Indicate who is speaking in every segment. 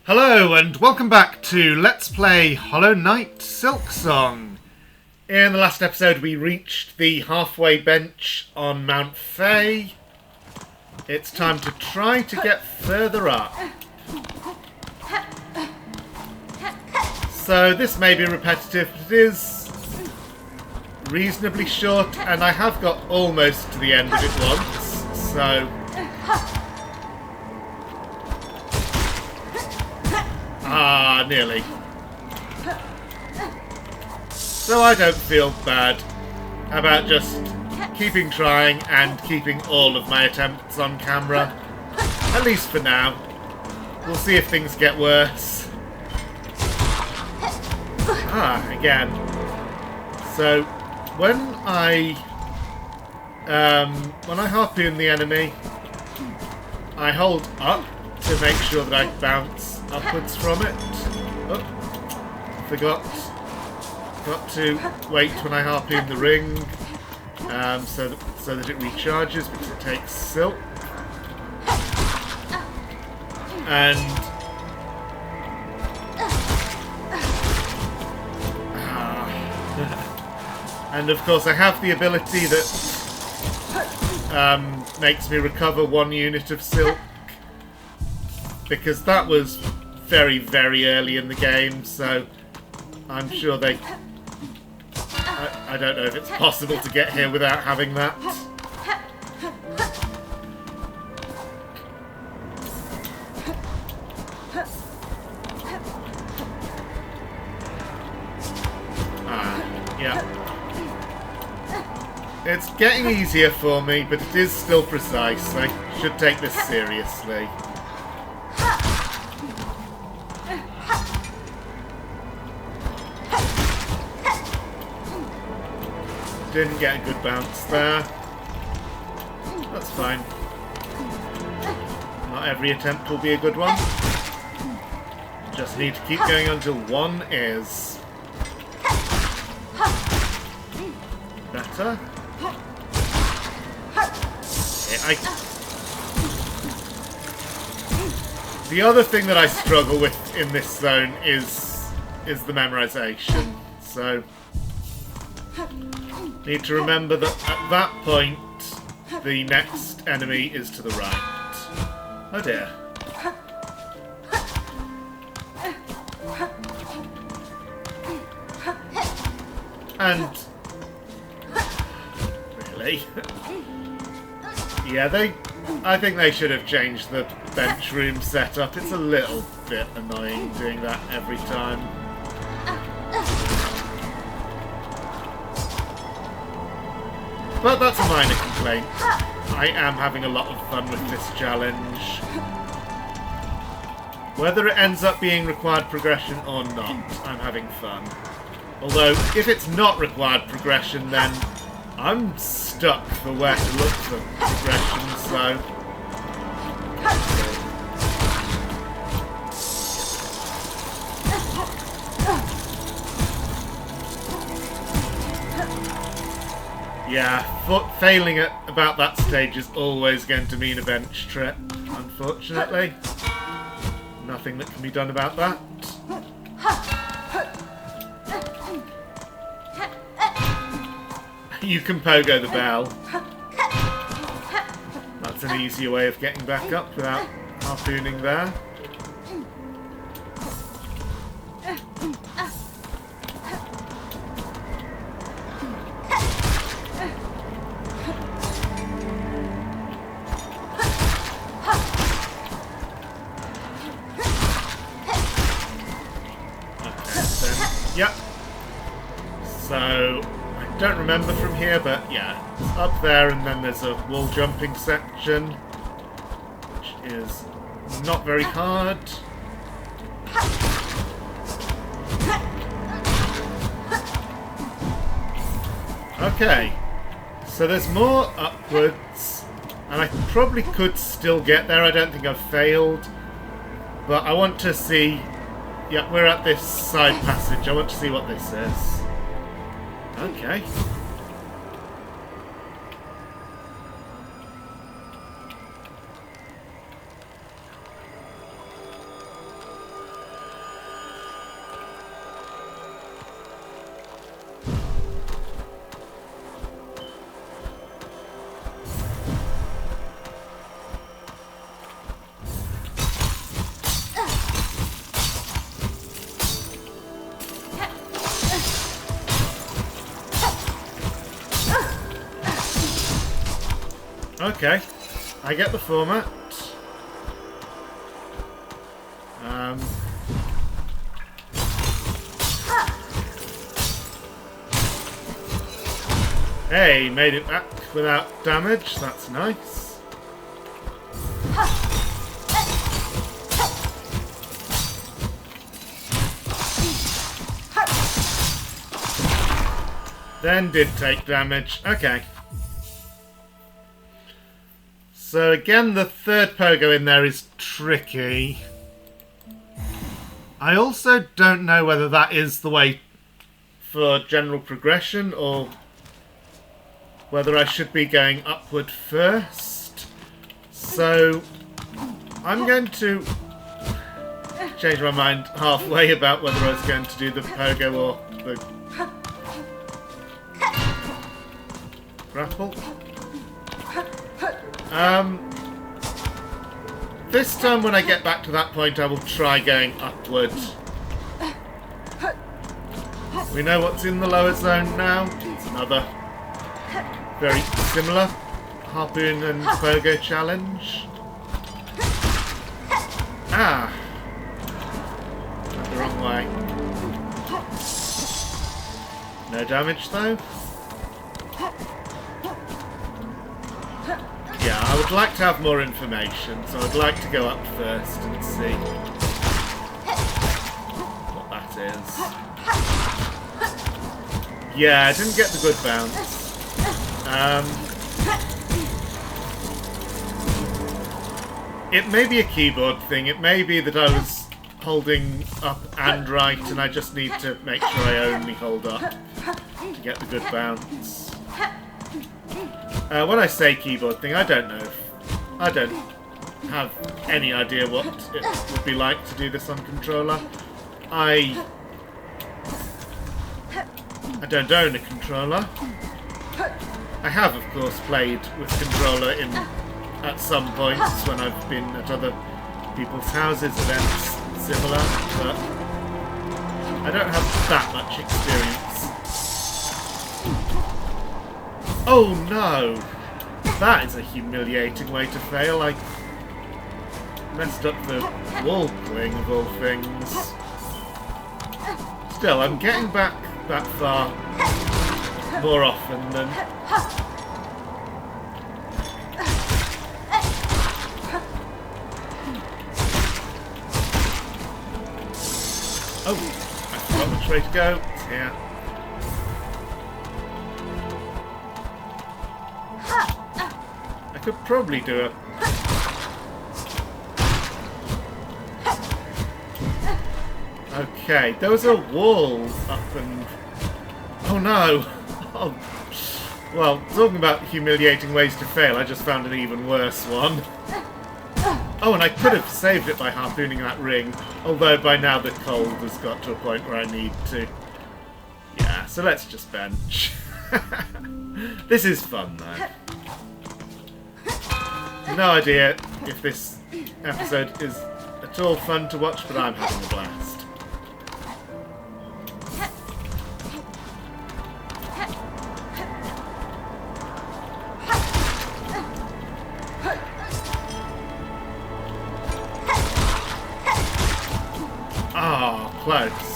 Speaker 1: Hello and welcome back to Let's Play Hollow Knight Silksong. In the last episode we reached the halfway bench on Mount Fae. It's time to try to get further up. So this may be repetitive, but it is reasonably short and I have got almost to the end of it once, so... nearly. So I don't feel bad about just keeping trying and keeping all of my attempts on camera. At least for now. We'll see if things get worse. Again. So when I harpoon the enemy, I hold up to make sure that I bounce upwards from it. Oh, forgot to wait when I harpoon the ring, so that it recharges because it takes silk. And of course I have the ability that makes me recover 1 unit of silk, because that was very, very early in the game, so I'm sure they... I don't know if it's possible to get here without having that. Yeah. It's getting easier for me, but it is still precise. I should take this seriously. Didn't get a good bounce there. That's fine. Not every attempt will be a good one. Just need to keep going until one is. Better. Okay, the other thing that I struggle with in this zone is the memorization. So need to remember that at that point, the next enemy is to the right. Oh dear. And... really? Yeah, I think they should have changed the bench room setup. It's a little bit annoying doing that every time. But that's a minor complaint. I am having a lot of fun with this challenge. Whether it ends up being required progression or not, I'm having fun. Although, if it's not required progression, then I'm stuck for where to look for progression, so... Yeah, failing at about that stage is always going to mean a bench trip, unfortunately. Nothing that can be done about that. You can pogo the bell. That's an easier way of getting back up without harpooning there. Yep. So, I don't remember from here, but yeah, it's up there and then there's a wall jumping section, which is not very hard. Okay, so there's more upwards, and I probably could still get there. I don't think I've failed, but I want to see... Yeah, we're at this side passage. I want to see what this is. Okay. Okay. I get the format. Hey, made it back without damage. That's nice. Then did take damage. Okay. So again, the third pogo in there is tricky. I also don't know whether that is the way for general progression or whether I should be going upward first. So I'm going to change my mind halfway about whether I was going to do the pogo or the grapple. This time when I get back to that point, I will try going upward. We know what's in the lower zone now. It's another very similar harpoon and pogo challenge. Ah! Went the wrong way. No damage though. Yeah, I would like to have more information, so I'd like to go up first and see what that is. Yeah, I didn't get the good bounce. It may be a keyboard thing. It may be that I was holding up and right, and I just need to make sure I only hold up to get the good bounce. When I say keyboard thing, I don't know. I don't have any idea what it would be like to do this on controller. I don't own a controller. I have, of course, played with controller at some points when I've been at other people's houses, events similar, but I don't have that much experience. Oh no! That is a humiliating way to fail. I messed up the wall cling of all things. Still, I'm getting back that far more often than... Oh, I forgot which way to go. It's here. I could probably do it. Okay, there was a wall up and... Oh no! Oh. Well, talking about humiliating ways to fail, I just found an even worse one. Oh, and I could have saved it by harpooning that ring, although by now the cold has got to a point where I need to... Yeah, so let's just bench. This is fun, though. No idea if this episode is at all fun to watch, but I'm having a blast. Ah, oh, close.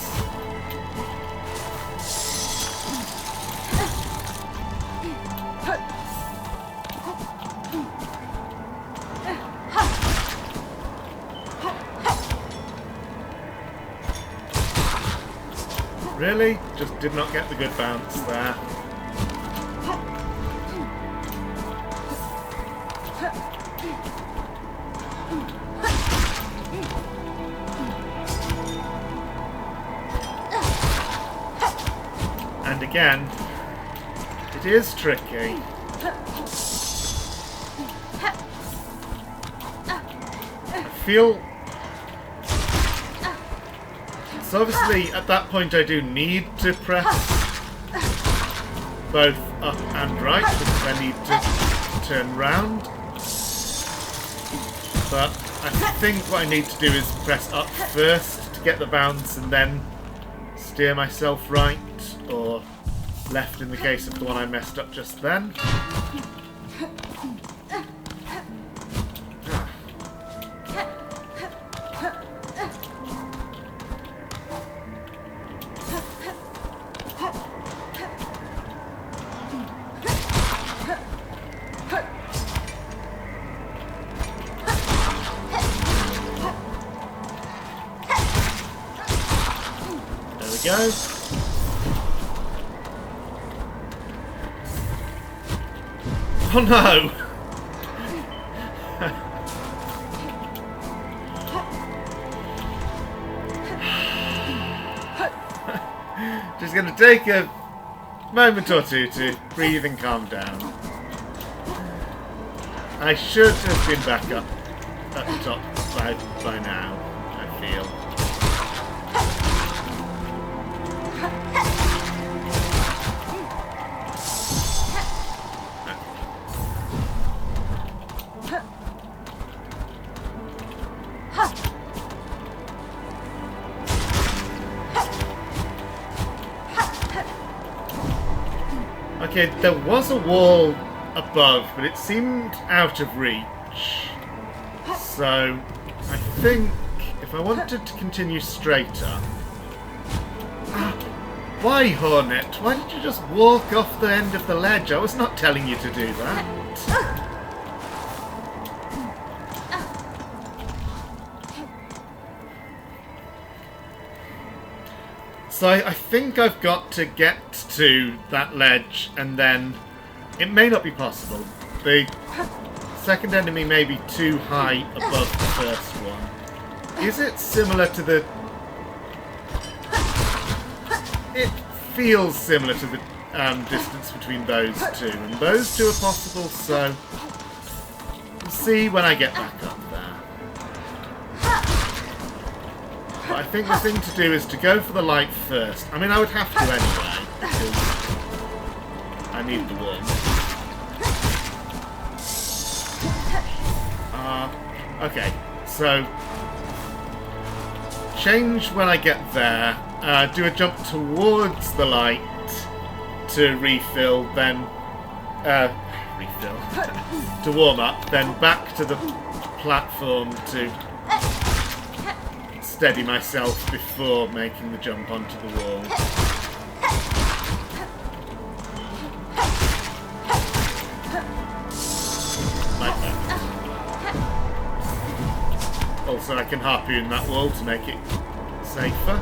Speaker 1: Really? Just did not get the good bounce there. And again, it is tricky. I feel... So obviously, at that point I do need to press both up and right, because I need to turn round. But I think what I need to do is press up first to get the bounce and then steer myself right, or left in the case of the one I messed up just then. we go. Oh no! Just gonna take a moment or two to breathe and calm down. I should have been back up at the top by now, I feel. Okay, there was a wall above, but it seemed out of reach. So, I think if I wanted to continue straight up... Why, Hornet? Why did you just walk off the end of the ledge? I was not telling you to do that. So I think I've got to get to that ledge, and then it may not be possible. The second enemy may be too high above the first one. Is it similar to the... It feels similar to the distance between those two, and those two are possible, so we'll see when I get back up there. But I think the thing to do is to go for the light first. I mean, I would have to anyway, because I need the warmth. Okay, so change when I get there, do a jump towards the light to refill, then to warm up, then back to the platform to steady myself before making the jump onto the wall. Like that. Also, I can harpoon that wall to make it safer.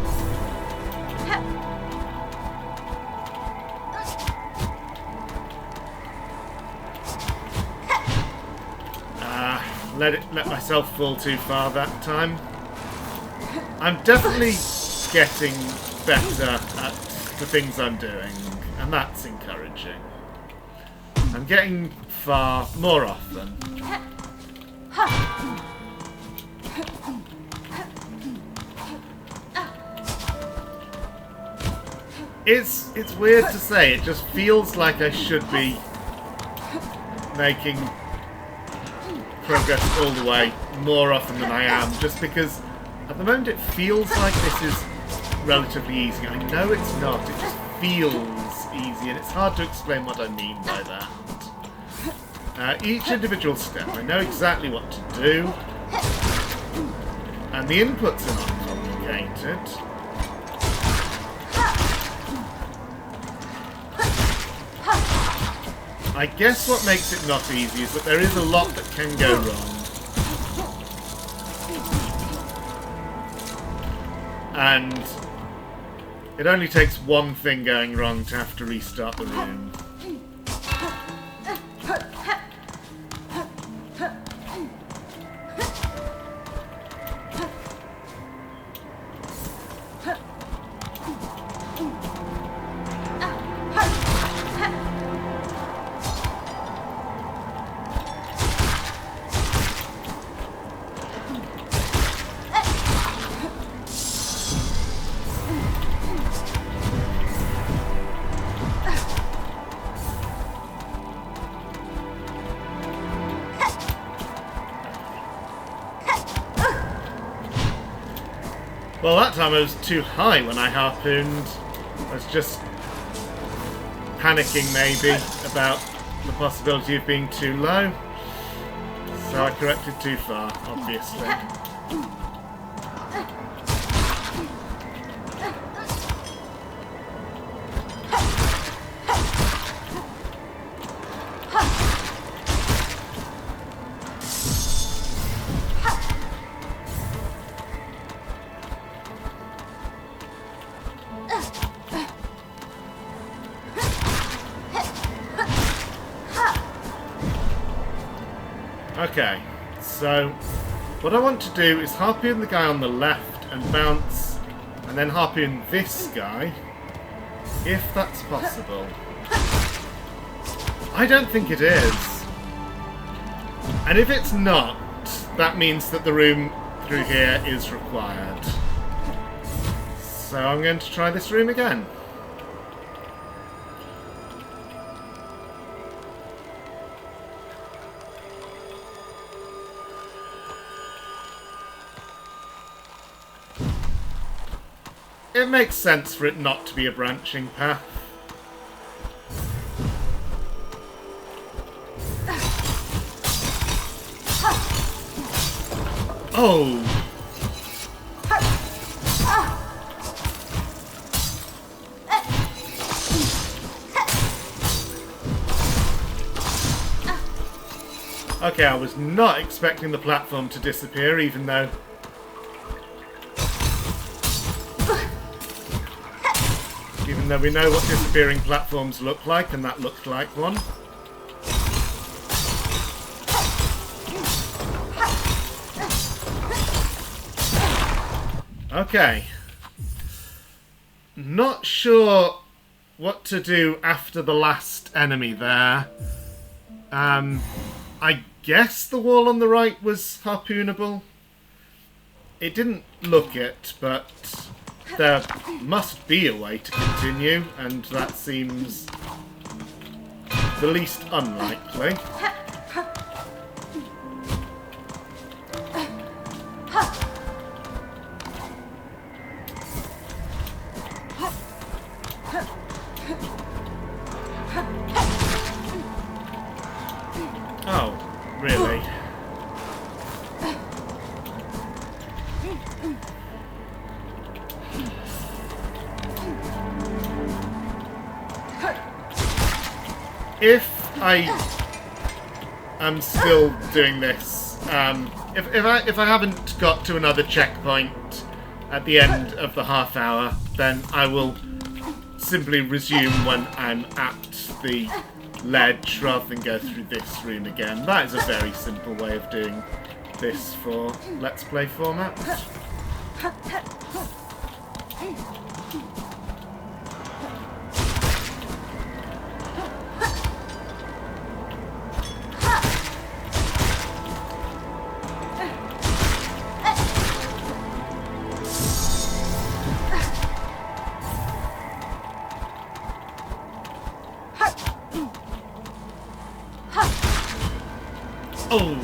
Speaker 1: Let myself fall too far that time. I'm definitely getting better at the things I'm doing, and that's encouraging. I'm getting far more often. It's weird to say, it just feels like I should be making progress all the way more often than I am, just because at the moment it feels like this is relatively easy. I know it's not, it just feels easy, and it's hard to explain what I mean by that. Each individual step, I know exactly what to do, and the inputs are not complicated. I guess what makes it not easy is that there is a lot that can go wrong. And it only takes one thing going wrong to have to restart the room. Well, that time I was too high when I harpooned. I was just panicking, maybe, about the possibility of being too low. So I corrected too far, obviously. Okay, so what I want to do is harpoon the guy on the left and bounce, and then harpoon this guy, if that's possible. I don't think it is. And if it's not, that means that the room through here is required. So I'm going to try this room again. It makes sense for it not to be a branching path. Oh! Okay, I was not expecting the platform to disappear, even though... Even though we know what disappearing platforms look like, and that looked like one. Okay. Not sure what to do after the last enemy there. I guess the wall on the right was harpoonable. It didn't look it, but there must be a way to continue, and that seems the least unlikely. Oh, really? If I am still doing this, if I haven't got to another checkpoint at the end of the half hour, then I will simply resume when I'm at the ledge rather than go through this room again. That is a very simple way of doing this for Let's Play format. Oh!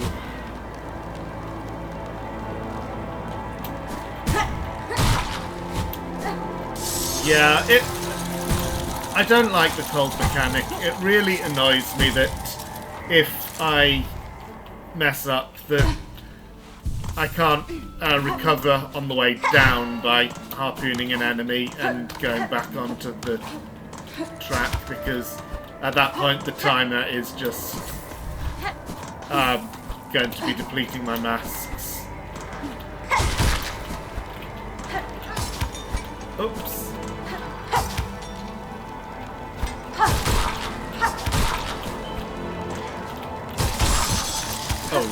Speaker 1: Yeah, I don't like the cold mechanic. It really annoys me that if I mess up, that I can't recover on the way down by harpooning an enemy and going back onto the track, because at that point the timer is just going to be depleting my masks. Oops. Oh.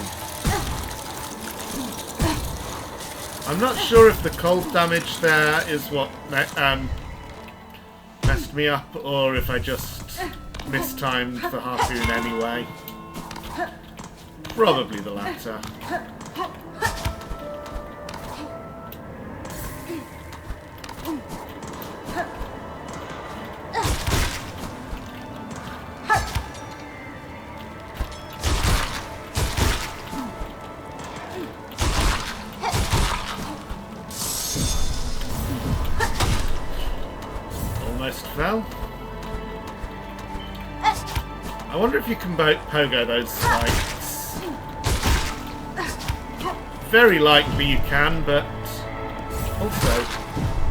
Speaker 1: I'm not sure if the cold damage there is what messed me up, or if I just mistimed the harpoon anyway. Probably the latter. Almost fell. I wonder if you can pogo those spikes. Very likely you can, but also,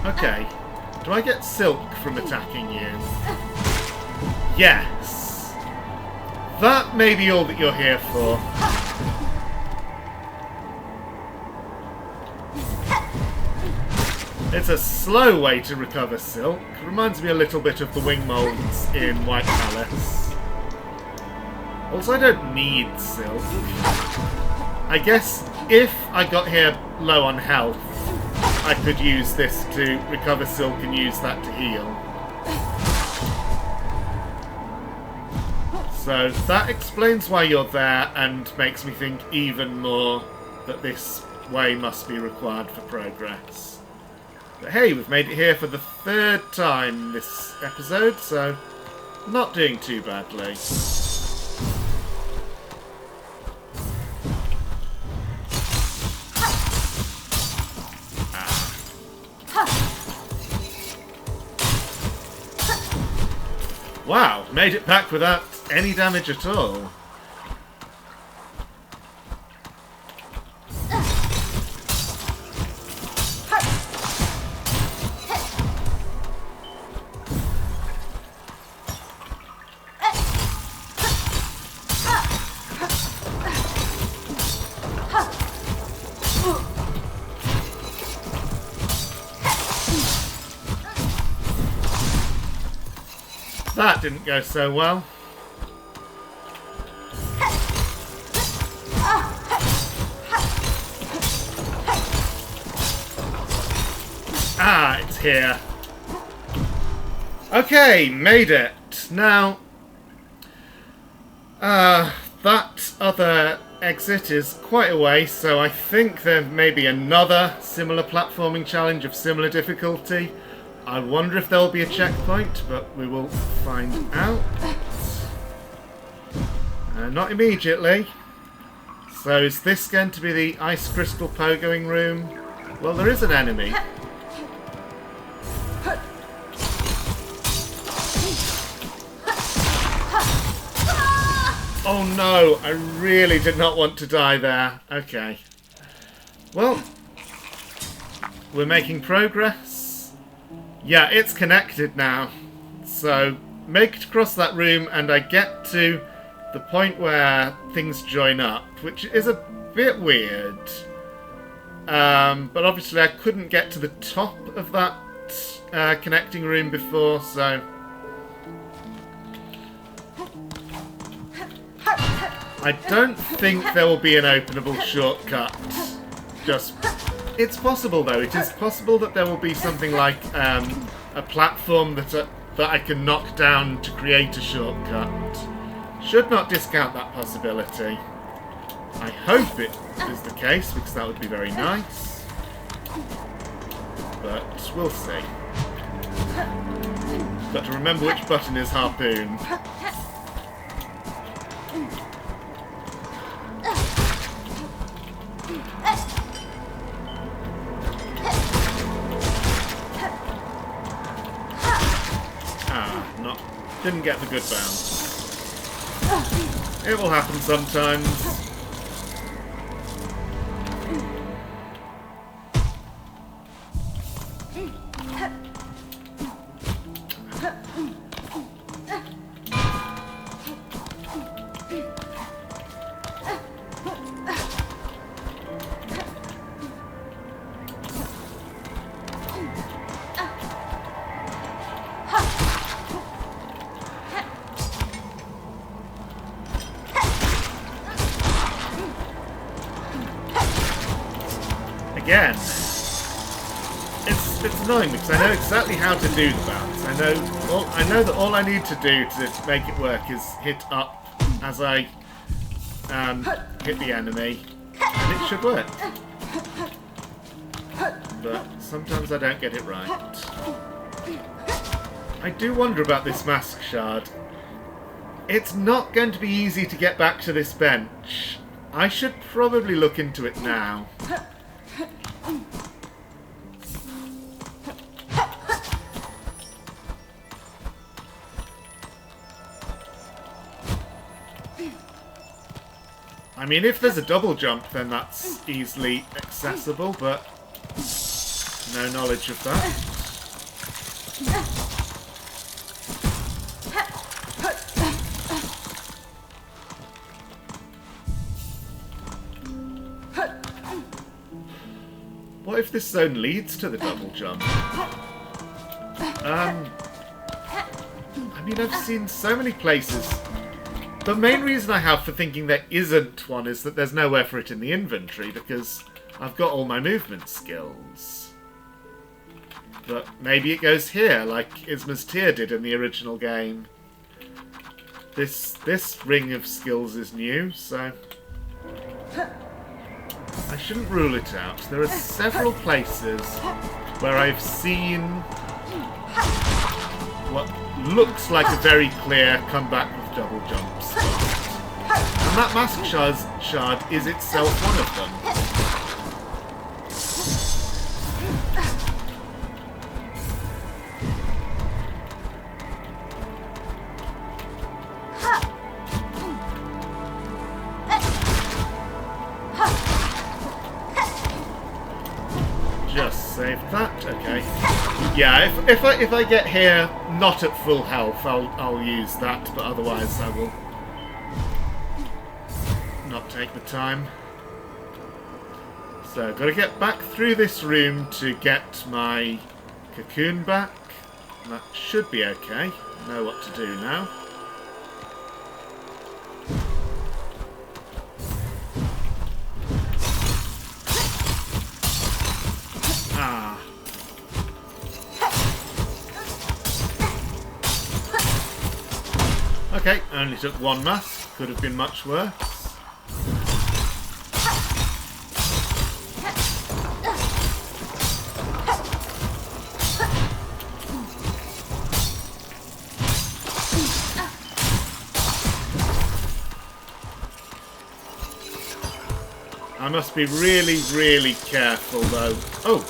Speaker 1: okay. Do I get silk from attacking you? Yes. That may be all that you're here for. It's a slow way to recover silk. Reminds me a little bit of the wing molds in White Palace. Also, I don't need silk. I guess if I got here low on health, I could use this to recover silk and use that to heal. So that explains why you're there and makes me think even more that this way must be required for progress. But hey, we've made it here for the 3rd time this episode, so not doing too badly. Wow, made it back without any damage at all. That didn't go so well. Ah, it's here. Okay, made it. Now, that other exit is quite a way, so I think there may be another similar platforming challenge of similar difficulty. I wonder if there will be a checkpoint, but we will find out. Not immediately. So is this going to be the ice crystal pogoing room? Well, there is an enemy. Oh no, I really did not want to die there. Okay. Well, we're making progress. Yeah, it's connected now. So, make it across that room and I get to the point where things join up, which is a bit weird. But obviously I couldn't get to the top of that connecting room before, so... I don't think there will be an openable shortcut. Just... It's possible, though. It is possible that there will be something like a platform that I can knock down to create a shortcut. Should not discount that possibility. I hope it is the case, because that would be very nice. But we'll see. Got to remember which button is harpoon. Didn't get the good bounce. It will happen sometimes. Again, it's annoying because I know exactly how to do the bounce. I know that all I need to do to make it work is hit up as I hit the enemy, and it should work. But sometimes I don't get it right. I do wonder about this mask shard. It's not going to be easy to get back to this bench. I should probably look into it now. I mean, if there's a double jump, then that's easily accessible, but no knowledge of that. What What if this zone leads to the double jump? I mean, I've seen so many places. The main reason I have for thinking there isn't one is that there's nowhere for it in the inventory, because I've got all my movement skills. But maybe it goes here, like Isma's Tear did in the original game. This ring of skills is new, so I shouldn't rule it out. There are several places where I've seen what looks like a very clear comeback with double jumps. And that mask shard is itself one of them. Just saved that, okay. Yeah, if I get here not at full health, I'll use that, but otherwise I will not take the time. So, gotta get back through this room to get my cocoon back. That should be okay. Know what to do now. Okay, only took one mask. Could have been much worse. I must be really, really careful though. Oh!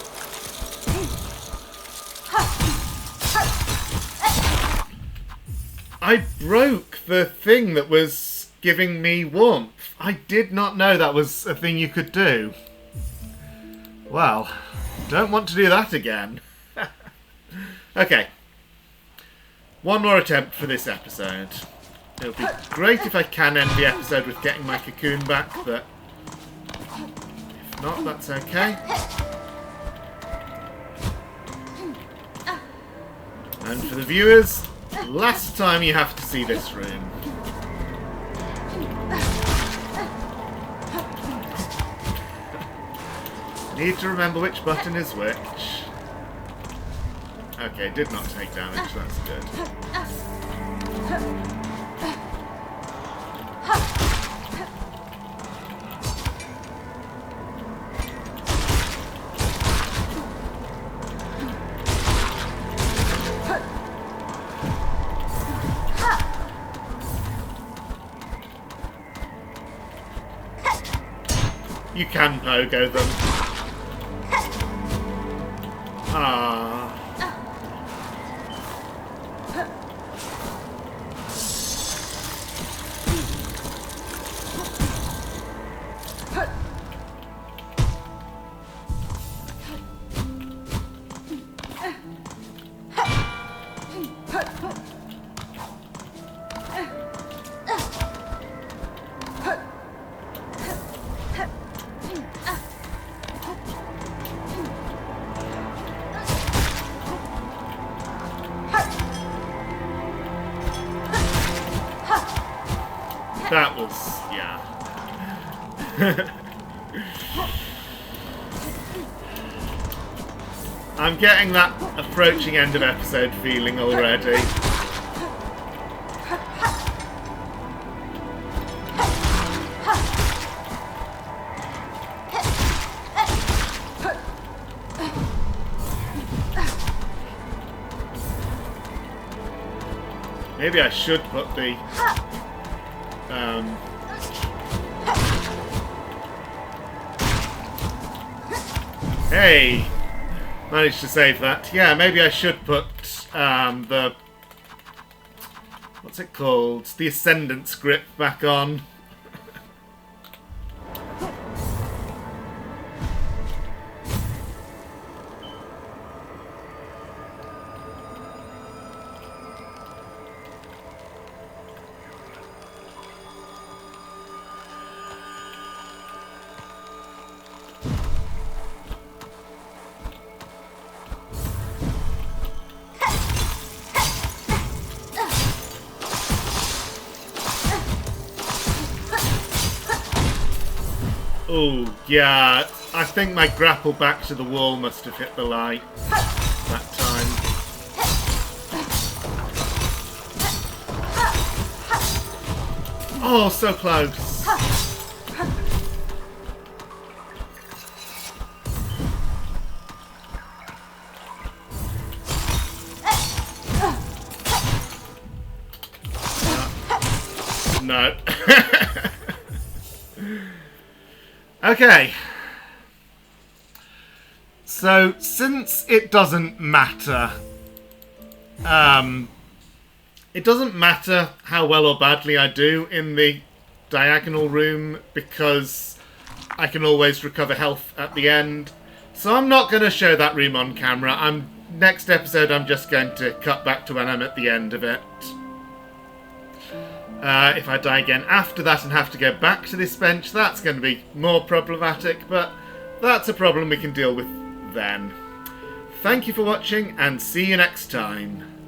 Speaker 1: I broke the thing that was giving me warmth. I did not know that was a thing you could do. Well, don't want to do that again. Okay. One more attempt for this episode. It'll be great if I can end the episode with getting my cocoon back, but if not, that's okay. And for the viewers, last time you have to see this room. Need to remember which button is which. Okay, did not take damage, that's good. You can pogo them. Ah. That was, yeah. I'm getting that approaching end of episode feeling already. Maybe I should put the hey! Managed to save that. Yeah, maybe I should put the... what's it called? The Ascendant's grip back on. Oh, yeah. I think my grapple back to the wall must have hit the light that time. Oh, so close. No. Okay. So, since it doesn't matter, it doesn't matter how well or badly I do in the diagonal room because I can always recover health at the end. So I'm not going to show that room on camera. Next episode I'm just going to cut back to when I'm at the end of it. If I die again after that and have to go back to this bench, that's going to be more problematic, but that's a problem we can deal with then. Thank you for watching, and see you next time.